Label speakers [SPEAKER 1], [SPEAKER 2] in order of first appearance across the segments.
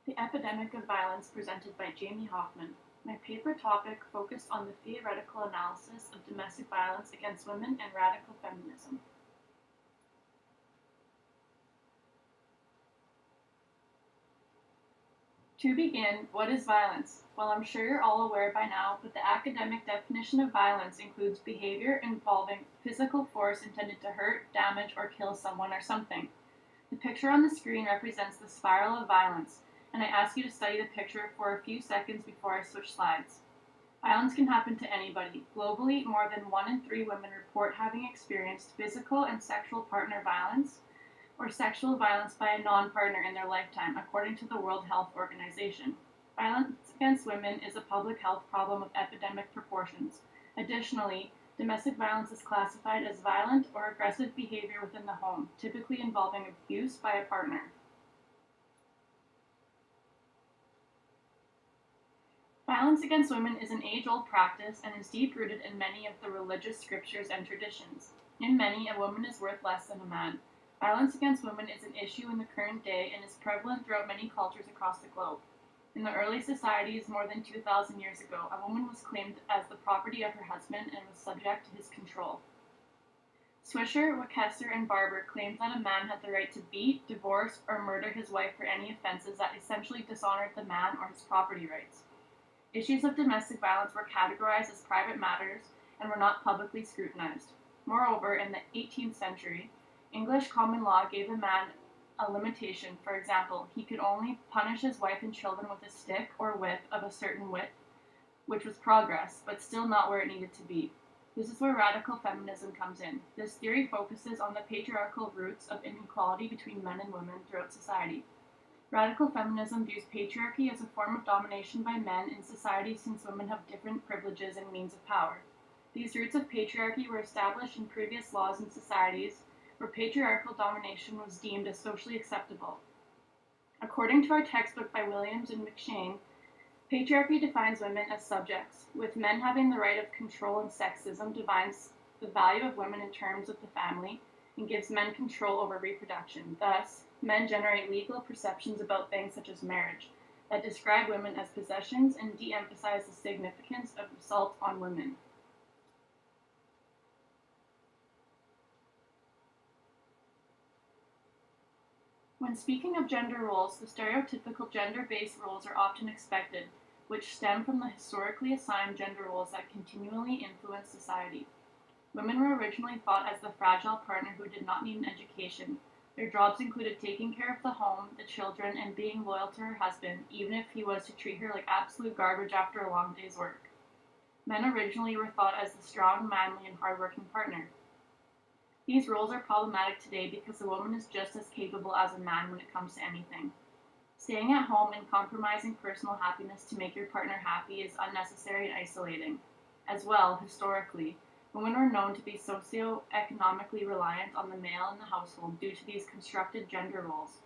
[SPEAKER 1] The Epidemic of Violence presented by Jayme. My paper topic focused on the theoretical analysis of domestic violence against women and radical feminism. To begin, what is violence? Well, I'm sure you're all aware by now, but the academic definition of violence includes behavior involving physical force intended to hurt, damage, or kill someone or something. The picture on the screen represents the spiral of violence, and I ask you to study the picture for a few seconds before I switch slides. Violence can happen to anybody. Globally, more than 1 in 3 women report having experienced physical and sexual partner violence or sexual violence by a non-partner in their lifetime, according to the World Health Organization. Violence against women is a public health problem of epidemic proportions. Additionally, domestic violence is classified as violent or aggressive behavior within the home, typically involving abuse by a partner. Violence against women is an age-old practice and is deep-rooted in many of the religious scriptures and traditions. In many, a woman is worth less than a man. Violence against women is an issue in the current day and is prevalent throughout many cultures across the globe. In the early societies more than 2,000 years ago, a woman was claimed as the property of her husband and was subject to his control. Swisher, Wekesser, and Barber claimed that a man had the right to beat, divorce, or murder his wife for any offenses that essentially dishonored the man or his property rights. Issues of domestic violence were categorized as private matters and were not publicly scrutinized. Moreover, in the 18th century, English common law gave a man a limitation. For example, he could only punish his wife and children with a stick or whip of a certain width, which was progress, but still not where it needed to be. This is where radical feminism comes in. This theory focuses on the patriarchal roots of inequality between men and women throughout society. Radical feminism views patriarchy as a form of domination by men in society since women have different privileges and means of power. These roots of patriarchy were established in previous laws and societies where patriarchal domination was deemed as socially acceptable. According to our textbook by Williams and McShane, patriarchy defines women as subjects, with men having the right of control, and sexism defines the value of women in terms of the family and gives men control over reproduction. Thus, men generate legal perceptions about things such as marriage that describe women as possessions and de-emphasize the significance of assault on women. When speaking of gender roles, the stereotypical gender-based roles are often expected, which stem from the historically assigned gender roles that continually influence society. Women were originally thought as the fragile partner who did not need an education. Their jobs included taking care of the home, the children, and being loyal to her husband, even if he was to treat her like absolute garbage after a long day's work. Men originally were thought as the strong, manly, and hardworking partner. These roles are problematic today because a woman is just as capable as a man when it comes to anything. Staying at home and compromising personal happiness to make your partner happy is unnecessary and isolating. As well, historically, women were known to be socioeconomically reliant on the male in the household due to these constructed gender roles.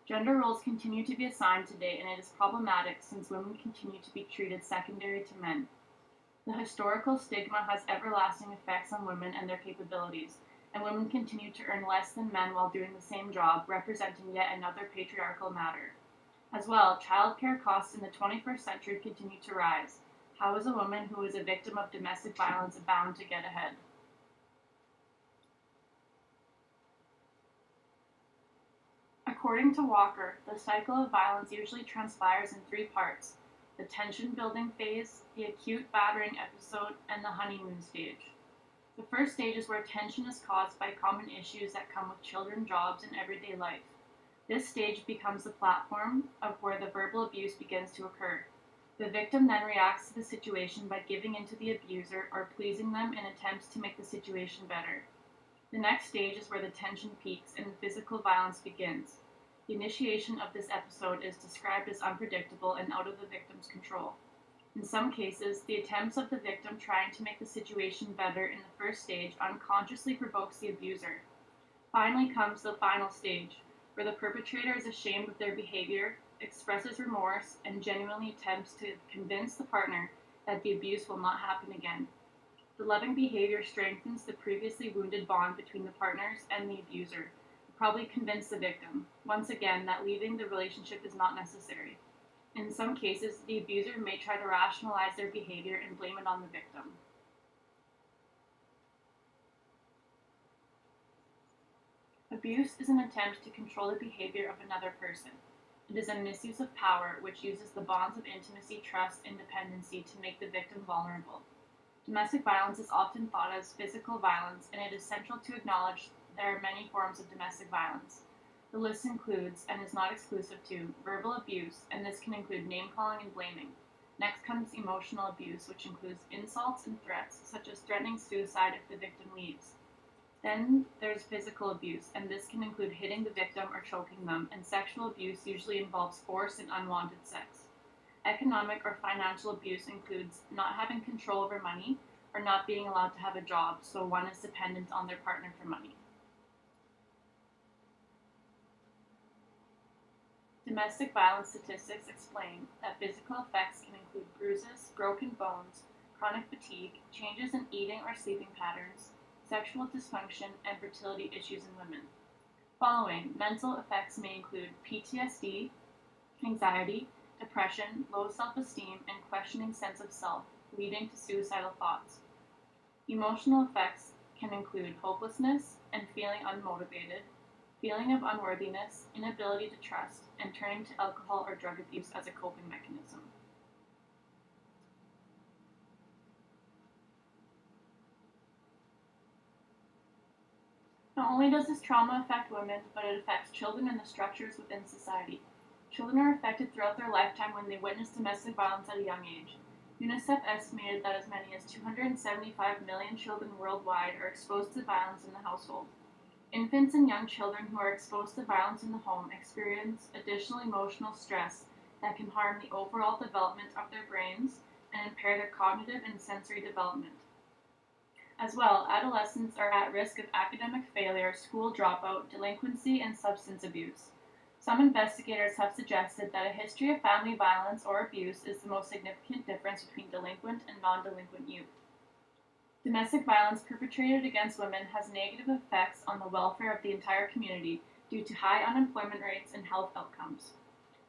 [SPEAKER 1] Gender roles continue to be assigned today, and it is problematic since women continue to be treated secondary to men. The historical stigma has everlasting effects on women and their capabilities, and women continue to earn less than men while doing the same job, representing yet another patriarchal matter. As well, childcare costs in the 21st century continue to rise. How is a woman who is a victim of domestic violence bound to get ahead? According to Walker, the cycle of violence usually transpires in 3 parts: the tension-building phase, the acute battering episode, and the honeymoon stage. The first stage is where tension is caused by common issues that come with children, jobs, and everyday life. This stage becomes the platform of where the verbal abuse begins to occur. The victim then reacts to the situation by giving in to the abuser or pleasing them in attempts to make the situation better. The next stage is where the tension peaks and the physical violence begins. The initiation of this episode is described as unpredictable and out of the victim's control. In some cases, the attempts of the victim trying to make the situation better in the first stage unconsciously provokes the abuser. Finally comes the final stage, where the perpetrator is ashamed of their behavior, expresses remorse, and genuinely attempts to convince the partner that the abuse will not happen again. The loving behavior strengthens the previously wounded bond between the partners and the abuser. The probably convince the victim, once again, that leaving the relationship is not necessary. In some cases, the abuser may try to rationalize their behavior and blame it on the victim. Abuse is an attempt to control the behavior of another person. It is a misuse of power which uses the bonds of intimacy, trust, and dependency to make the victim vulnerable. Domestic violence is often thought as physical violence, and it is central to acknowledge there are many forms of domestic violence. The list includes, and is not exclusive to, verbal abuse, and this can include name-calling and blaming. Next comes emotional abuse, which includes insults and threats, such as threatening suicide if the victim leaves. Then there's physical abuse, and this can include hitting the victim or choking them, and sexual abuse usually involves force and unwanted sex. Economic or financial abuse includes not having control over money or not being allowed to have a job, so one is dependent on their partner for money. Domestic violence statistics explain that physical effects can include bruises, broken bones, chronic fatigue, changes in eating or sleeping patterns, sexual dysfunction, and fertility issues in women. Following, mental effects may include PTSD, anxiety, depression, low self-esteem, and questioning sense of self, leading to suicidal thoughts. Emotional effects can include hopelessness and feeling unmotivated, feeling of unworthiness, inability to trust, and turning to alcohol or drug abuse as a coping mechanism. Not only does this trauma affect women, but it affects children and the structures within society. Children are affected throughout their lifetime when they witness domestic violence at a young age. UNICEF estimated that as many as 275 million children worldwide are exposed to violence in the household. Infants and young children who are exposed to violence in the home experience additional emotional stress that can harm the overall development of their brains and impair their cognitive and sensory development. As well, adolescents are at risk of academic failure, school dropout, delinquency, and substance abuse. Some investigators have suggested that a history of family violence or abuse is the most significant difference between delinquent and non-delinquent youth. Domestic violence perpetrated against women has negative effects on the welfare of the entire community due to high unemployment rates and health outcomes.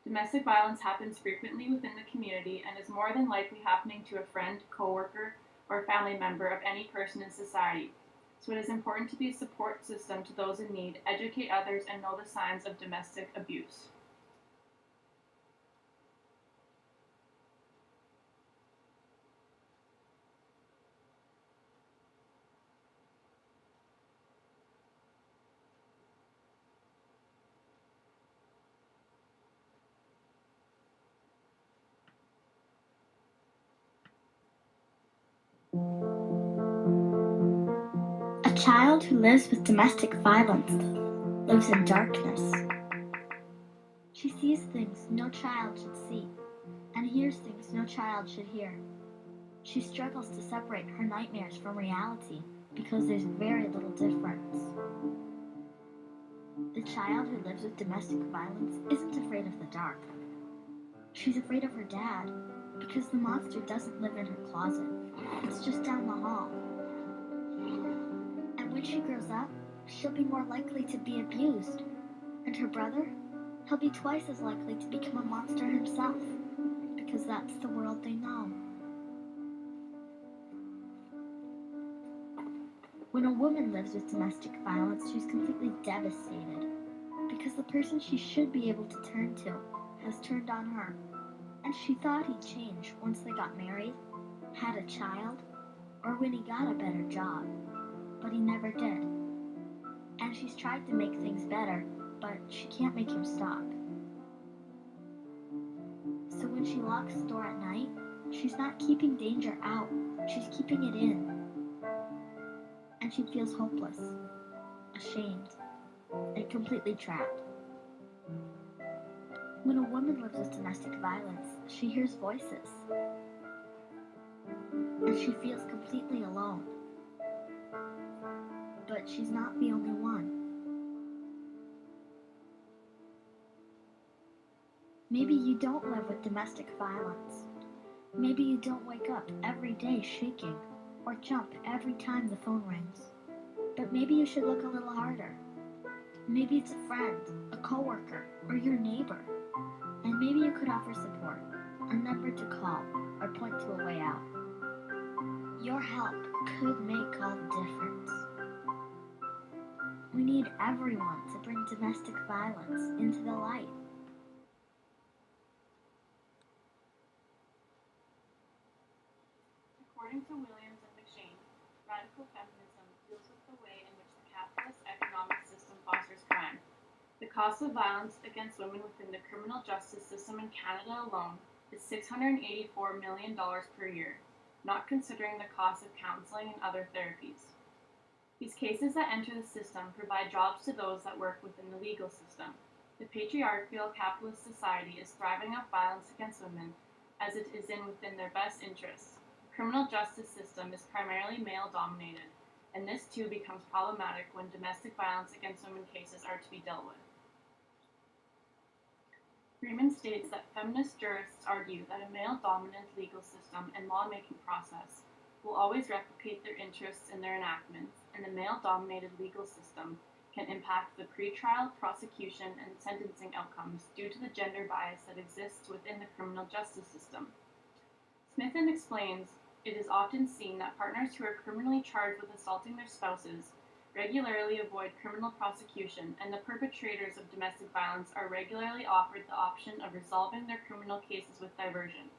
[SPEAKER 1] Domestic violence happens frequently within the community and is more than likely happening to a friend, coworker, or family member of any person in society. So it is important to be a support system to those in need, educate others, and know the signs of domestic abuse.
[SPEAKER 2] A child who lives with domestic violence lives in darkness. She sees things no child should see, and hears things no child should hear. She struggles to separate her nightmares from reality because there's very little difference. The child who lives with domestic violence isn't afraid of the dark. She's afraid of her dad because the monster doesn't live in her closet. It's just down the hall. And when she grows up, she'll be more likely to be abused. And her brother? He'll be twice as likely to become a monster himself, because that's the world they know. When a woman lives with domestic violence, she's completely devastated, because the person she should be able to turn to has turned on her. And she thought he'd change once they got married, had a child, or when he got a better job. But he never did. And she's tried to make things better, but she can't make him stop. So when she locks the door at night, she's not keeping danger out, she's keeping it in. And she feels hopeless, ashamed, and completely trapped. When a woman lives with domestic violence, she hears voices. And she feels completely alone. But she's not the only one. Maybe you don't live with domestic violence. Maybe you don't wake up every day shaking or jump every time the phone rings. But maybe you should look a little harder. Maybe it's a friend, a coworker, or your neighbor. And maybe you could offer support, a number to call, or point to a way out. Your help could make all the difference. We need everyone to bring domestic violence into the light.
[SPEAKER 1] According to Williams and McShane, radical feminism deals with the way in which the capitalist economic system fosters crime. The cost of violence against women within the criminal justice system in Canada alone is $684 million per year, not considering the cost of counseling and other therapies. These cases that enter the system provide jobs to those that work within the legal system. The patriarchal capitalist society is thriving off violence against women as it is within their best interests. The criminal justice system is primarily male-dominated, and this too becomes problematic when domestic violence against women cases are to be dealt with. Freeman states that feminist jurists argue that a male-dominant legal system and lawmaking process will always replicate their interests in their enactments, and the male-dominated legal system can impact the pretrial, prosecution, and sentencing outcomes due to the gender bias that exists within the criminal justice system. Smithen explains, it is often seen that partners who are criminally charged with assaulting their spouses regularly avoid criminal prosecution, and the perpetrators of domestic violence are regularly offered the option of resolving their criminal cases with diversion.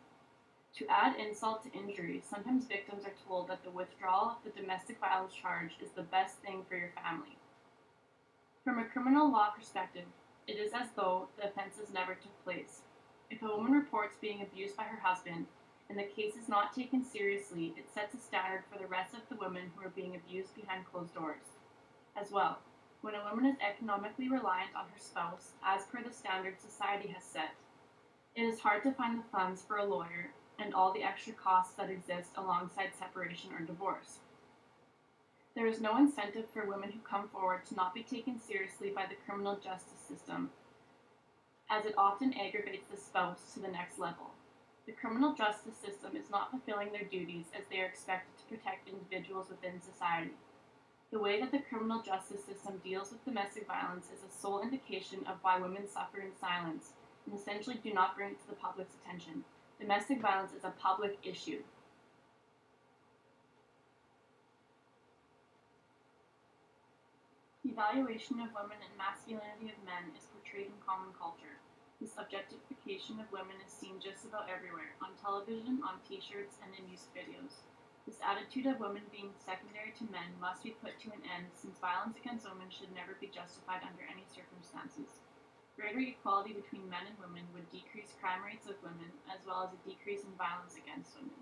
[SPEAKER 1] To add insult to injury, sometimes victims are told that the withdrawal of the domestic violence charge is the best thing for your family. From a criminal law perspective, it is as though the offenses never took place. If a woman reports being abused by her husband, and the case is not taken seriously, it sets a standard for the rest of the women who are being abused behind closed doors. As well, when a woman is economically reliant on her spouse, as per the standards society has set, it is hard to find the funds for a lawyer and all the extra costs that exist alongside separation or divorce. There is no incentive for women who come forward to not be taken seriously by the criminal justice system, as it often aggravates the spouse to the next level. The criminal justice system is not fulfilling their duties as they are expected to protect individuals within society. The way that the criminal justice system deals with domestic violence is a sole indication of why women suffer in silence and essentially do not bring it to the public's attention. Domestic violence is a public issue. The evaluation of women and masculinity of men is portrayed in common culture. This objectification of women is seen just about everywhere, on television, on t-shirts, and in music videos. This attitude of women being secondary to men must be put to an end, since violence against women should never be justified under any circumstances. Greater equality between men and women would decrease crime rates of women, as well as a decrease in violence against women.